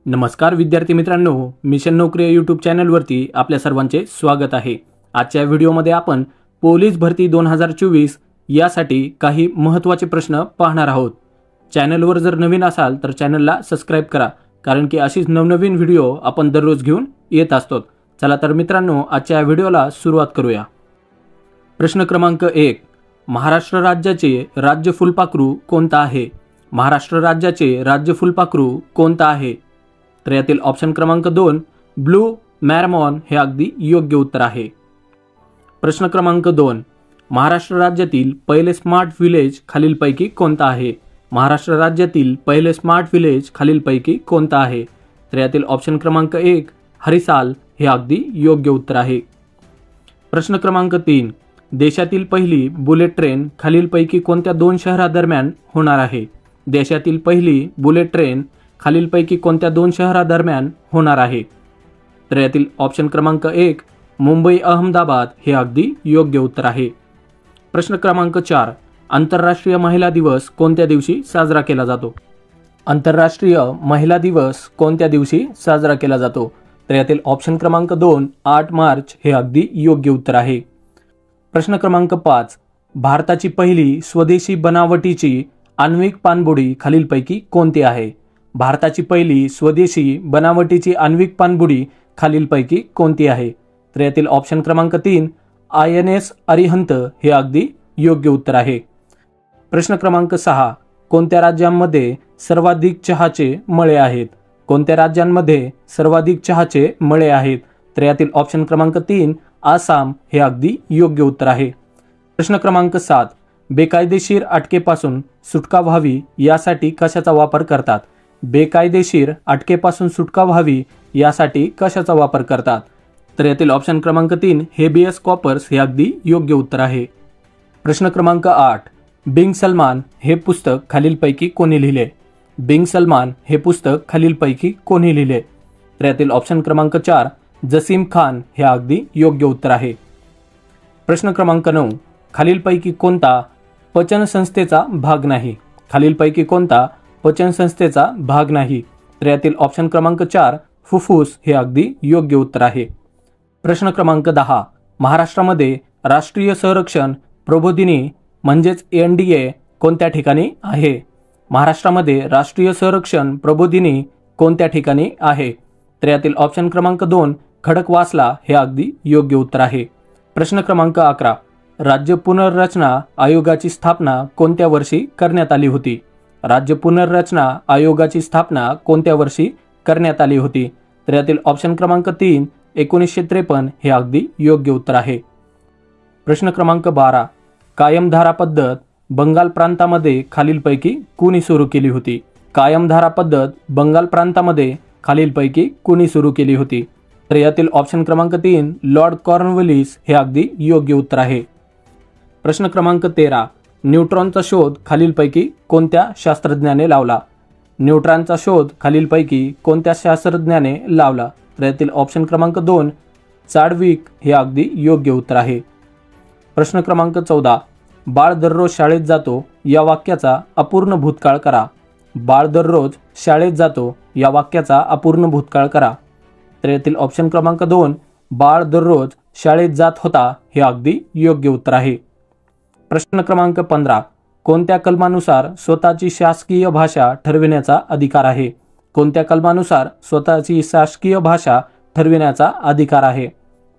नमस्कार विद्यार्थी मित्रांनो, मिशन नोकरी यूट्यूब चॅनलवरती आपल्या सर्वांचे स्वागत आहे। आजच्या व्हिडिओमध्ये आपण पोलीस भरती 2024 यासाठी काही महत्त्वाचे प्रश्न पाहणार आहोत। चॅनलवर जर नवीन असाल तर चॅनलला सबस्क्राइब करा, कारण की अशीच नवनवीन व्हिडिओ आपण दररोज घेऊन येत असतो। चला तर मित्रांनो, आजच्या व्हिडिओला सुरुवात करूया। प्रश्न क्रमांक 1, महाराष्ट्र राज्याचे राज्य फुलपाखरू कोणता आहे? महाराष्ट्र राज्याचे राज्य फुलपाखरू कोणता आहे? तर यातील ऑप्शन क्रमांक 2 ब्लू मॅरमॉन हे अगदी योग्य उत्तर आहे। प्रश्न क्रमांक 2, महाराष्ट्र राज्यातील पहिले स्मार्ट विलेज खालीलपैकी कोणता आहे? महाराष्ट्र राज्यातील पहिले स्मार्ट विलेज खालीलपैकी कोणता आहे? तर यातील ऑप्शन क्रमांक 1 हरिसाल हे अगदी योग्य उत्तर आहे। प्रश्न क्रमांक 3, देशातील पहिली बुलेट ट्रेन खालीलपैकी कोणत्या दोन शहरादरम्यान होणार आहे? देशातील पहिली बुलेट ट्रेन खालीलपैकी कोणत्या दोन शहरादरम्यान होणार आहे? तर यातील ऑप्शन क्रमांक 1 मुंबई अहमदाबाद हे अगदी योग्य उत्तर आहे। प्रश्न क्रमांक 4, आंतरराष्ट्रीय महिला दिवस कोणत्या दिवशी साजरा केला जातो? आंतरराष्ट्रीय महिला दिवस कोणत्या दिवशी साजरा केला जातो? तर यातील ऑप्शन क्रमांक 2 8 मार्च हे अगदी योग्य उत्तर आहे। प्रश्न क्रमांक 5, भारताची पहिली स्वदेशी बनावटीची आण्विक पाणबुडी खालीलपैकी कोणती आहे? भारताची पहिली स्वदेशी बनावटीची आण्विक पाणबुडी खालीलपैकी कोणती आहे? तर यातील ऑप्शन क्रमांक 3 INS अरिहंत हे अगदी योग्य उत्तर आहे। प्रश्न क्रमांक 6, कोणत्या राज्यांमध्ये सर्वाधिक चहाचे मळे आहेत? कोणत्या राज्यांमध्ये सर्वाधिक चहाचे मळे आहेत? तर यातील ऑप्शन क्रमांक 3 आसाम हे अगदी योग्य उत्तर आहे। प्रश्न क्रमांक 7, बेकायदेशीर अटकेपासून सुटका व्हावी यासाठी कशाचा वापर करतात? बेकायदेशीर अटकेपासून सुटका व्हावी यासाठी कशाचा वापर करतात? तर यातील ऑप्शन क्रमांक 3 हेबियस कॉपर्स हे अगदी योग्य उत्तर आहे। प्रश्न क्रमांक 8, बिंग सलमान हे पुस्तक खालीलपैकी कोणी लिहिले? बिंग सलमान हे पुस्तक खालीलपैकी कोणी लिहिले? तर यातील ऑप्शन क्रमांक 4 जसीम खान हे अगदी योग्य उत्तर आहे। प्रश्न क्रमांक 9, खालीलपैकी कोणता पचन संस्थेचा भाग नाही? खालीलपैकी कोणता पचन संस्थेचा भाग नाही? तर यातील ऑप्शन क्रमांक 4 फुफ्फुस हे अगदी योग्य उत्तर आहे। प्रश्न क्रमांक 10, महाराष्ट्रामध्ये राष्ट्रीय संरक्षण प्रबोधिनी म्हणजेच NDA कोणत्या ठिकाणी आहे? महाराष्ट्रामध्ये राष्ट्रीय संरक्षण प्रबोधिनी कोणत्या ठिकाणी आहे? तर यातील ऑप्शन क्रमांक 2 खडकवासला हे अगदी योग्य उत्तर आहे। प्रश्न क्रमांक 11, राज्य पुनर्रचना आयोगाची स्थापना कोणत्या वर्षी करण्यात आली होती? राज्य पुनर्रचना आयोगाची स्थापना कोणत्या वर्षी करण्यात आली होती? तर यातील ऑप्शन क्रमांक 3 1953 हे अगदी योग्य उत्तर आहे। प्रश्न क्रमांक 12, कायमधारा पद्धत बंगाल प्रांतामध्ये खालीलपैकी कुणी सुरू केली होती? कायमधारा पद्धत बंगाल प्रांतामध्ये खालीलपैकी कुणी सुरू केली होती? तर यातील ऑप्शन क्रमांक 3 लॉर्ड कॉर्नवलिस हे अगदी योग्य उत्तर आहे। प्रश्न क्रमांक 13, न्यूट्रॉनचा शोध खालीलपैकी कोणत्या शास्त्रज्ञाने लावला? न्यूट्रॉनचा शोध खालीलपैकी कोणत्या शास्त्रज्ञाने लावला? तर यातील ऑप्शन क्रमांक 2 चाडविक हे अगदी योग्य उत्तर आहे। प्रश्न क्रमांक 14, बाळ दररोज शाळेत जातो या वाक्याचा अपूर्ण भूतकाळ करा। बाळ दररोज शाळेत जातो या वाक्याचा अपूर्ण भूतकाळ करा। तर यातील ऑप्शन क्रमांक 2 बाळ दररोज शाळेत जात होता हे अगदी योग्य उत्तर आहे। प्रश्न क्रमांक 15, कोणत्या कलमानुसार स्वतःची शासकीय भाषा ठरविण्याचा अधिकार आहे? कोणत्या कलमानुसार स्वतःची शासकीय भाषा ठरविण्याचा अधिकार आहे?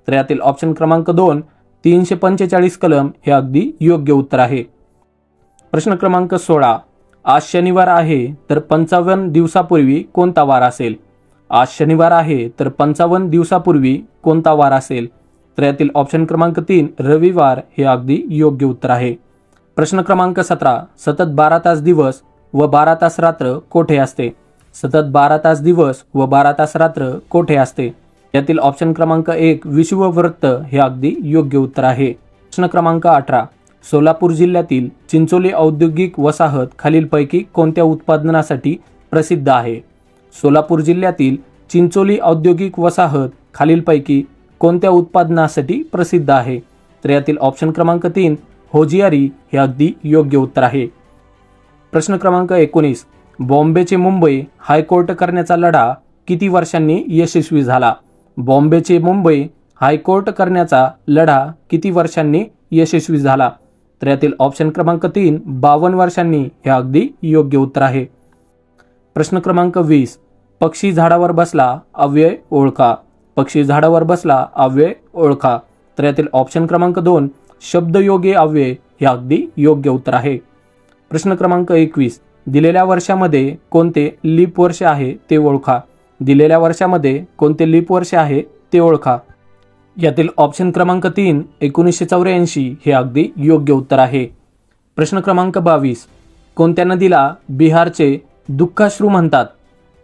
तर यातील ऑप्शन क्रमांक 2 345 कलम हे अगदी योग्य उत्तर आहे। प्रश्न क्रमांक 16, आज शनिवार आहे तर 55 दिवसापूर्वी कोणता वार असेल? आज शनिवार आहे तर 55 दिवसापूर्वी कोणता वार असेल? तर यातील ऑप्शन क्रमांक 3 रविवार हे अगदी योग्य उत्तर आहे। प्रश्न क्रमांक 17, सतत 12 तास दिवस व 12 तास रात्र कोठे असते? सतत 12 तास दिवस व 12 तास रात्र कोठे असते? यातील ऑप्शन क्रमांक 1 विषुववृत्त हे अगदी योग्य उत्तर आहे। प्रश्न क्रमांक 18, सोलापूर जिल्ह्यातील चिंचोली औद्योगिक वसाहत खालीलपैकी कोणत्या उत्पादनासाठी प्रसिद्ध आहे? सोलापूर जिल्ह्यातील चिंचोली औद्योगिक वसाहत खालीलपैकी कोणत्या उत्पादनासाठी प्रसिद्ध आहे? तर यातील ऑप्शन क्रमांक 3 होजियारी हे अगदी योग्य उत्तर आहे। प्रश्न क्रमांक 19, बॉम्बेचे मुंबई हायकोर्ट करण्याचा लढा किती वर्षांनी यशस्वी झाला? बॉम्बेचे मुंबई हायकोर्ट करण्याचा लढा किती वर्षांनी यशस्वी झाला? तर यातील ऑप्शन क्रमांक 3 52 वर्षांनी हे अगदी योग्य उत्तर आहे. प्रश्न क्रमांक 20 पक्षी झाडावर बसला अव्यय ओळखा. पक्षी झाडावर बसला अव्यय ओळखा. तर यातील ऑप्शन क्रमांक 2 शब्दयोगी अव्यय हे अगदी योग्य उत्तर आहे. प्रश्न क्रमांक 21 दिलेल्या वर्षामध्ये कोणते लीप वर्ष आहे ते ओळखा. दिलेल्या वर्षामध्ये कोणते लीप वर्ष आहे ते ओळखा. यातील ऑप्शन क्रमांक 3 1984 हे अगदी योग्य उत्तर आहे. प्रश्न क्रमांक 22 कोणत्या नदीला बिहारचे दुःखाश्रू म्हणतात?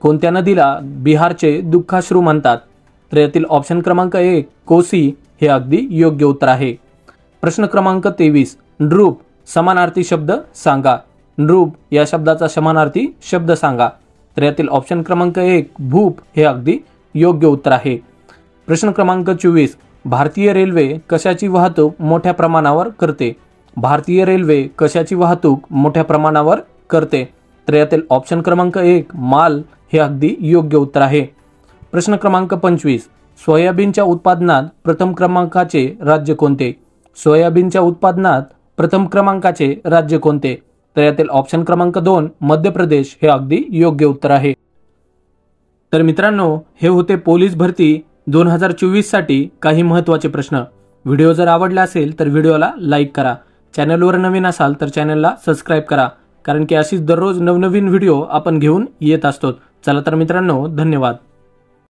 कोणत्या नदीला बिहारचे दुःखाश्रू म्हणतात? तर यातील ऑप्शन क्रमांक 1 कोसी हे अगदी योग्य उत्तर आहे. प्रश्न क्रमांक 23 नृप समानार्थी शब्द सांगा. नृप या शब्दाचा समानार्थी शब्द सांगा. तर यातील ऑप्शन क्रमांक 1 भूप हे अगदी योग्य उत्तर आहे. प्रश्न क्रमांक 24 भारतीय रेल्वे कशाची वाहतूक मोठ्या प्रमाणावर करते? भारतीय रेल्वे कशाची वाहतूक मोठ्या प्रमाणावर करते? तर यातील ऑप्शन क्रमांक 1 माल हे अगदी योग्य उत्तर आहे. प्रश्न क्रमांक 25 सोयाबीनच्या उत्पादनात प्रथम क्रमांकाचे राज्य कोणते? सोयाबीनच्या उत्पादनात प्रथम क्रमांकाचे राज्य कोणते? तर यातील ऑप्शन क्रमांक 2 मध्य प्रदेश हे अगदी योग्य उत्तर आहे. तर मित्रांनो हे होते पोलीस भरती 2024 साठी काही महत्त्वाचे प्रश्न. व्हिडिओ जर आवडला असेल तर व्हिडिओला लाईक करा. चॅनलवर नवीन असाल तर चॅनलला सबस्क्राईब करा, कारण की अशीच दररोज नवनवीन व्हिडिओ आपण घेऊन येत असतो. चला तर मित्रांनो धन्यवाद.